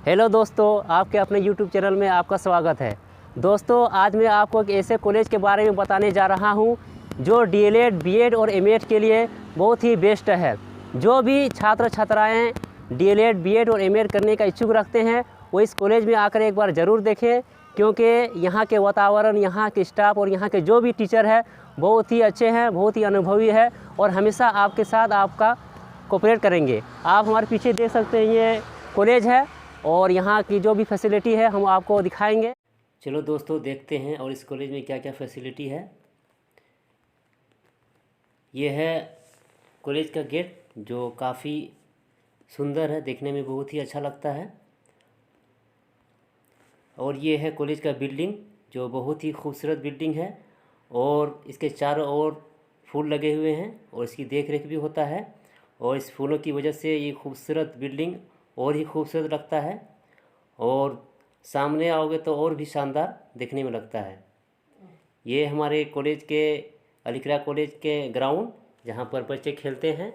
Hello दोस्तों, आपके अपने YouTube चैनल में आपका स्वागत है। दोस्तों, आज मैं आपको एक ऐसे कॉलेज के बारे में बताने जा रहा हूं जो DLED, BEd और MEd के लिए बहुत ही बेस्ट है। जो भी छात्र छात्राएं DLED, BEd और MEd करने का इच्छुक रखते हैं वो इस कॉलेज में आकर एक बार ज़रूर देखें, क्योंकि यहाँ के वातावरण, यहाँ के स्टाफ और यहाँ के जो भी टीचर हैं बहुत ही अच्छे हैं, बहुत ही अनुभवी है और हमेशा आपके साथ आपका कोऑपरेट करेंगे। आप हमारे पीछे देख सकते हैं, ये कॉलेज है और यहाँ की जो भी फैसिलिटी है हम आपको दिखाएंगे। चलो दोस्तों, देखते हैं और इस कॉलेज में क्या क्या फैसिलिटी है। ये है कॉलेज का गेट जो काफ़ी सुंदर है, देखने में बहुत ही अच्छा लगता है। और ये है कॉलेज का बिल्डिंग जो बहुत ही खूबसूरत बिल्डिंग है और इसके चारों ओर फूल लगे हुए हैं और इसकी देख रेख भी होता है और इस फूलों की वजह से ये खूबसूरत बिल्डिंग और ही खूबसूरत लगता है और सामने आओगे तो और भी शानदार देखने में लगता है। ये हमारे कॉलेज के अलीकरा कॉलेज के ग्राउंड जहाँ पर बच्चे खेलते हैं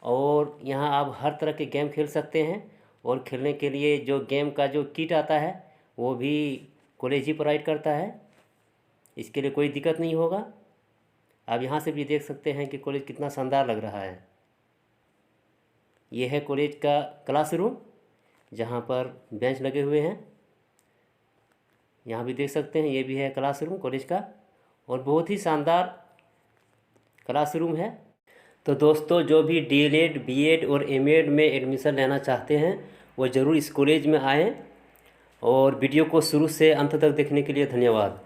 और यहाँ आप हर तरह के गेम खेल सकते हैं और खेलने के लिए जो गेम का जो किट आता है वो भी कॉलेज ही प्रोवाइड करता है। इसके लिए कोई दिक्कत नहीं होगा। आप यहाँ से भी देख सकते हैं कि कॉलेज कितना शानदार लग रहा है। ये है कॉलेज का क्लासरूम जहाँ पर बेंच लगे हुए हैं, यहाँ भी देख सकते हैं। ये भी है क्लासरूम कॉलेज का और बहुत ही शानदार क्लासरूम है। तो दोस्तों, जो भी DLED, BEd और MEd में एडमिशन लेना चाहते हैं वो ज़रूर इस कॉलेज में आएँ और वीडियो को शुरू से अंत तक देखने के लिए धन्यवाद।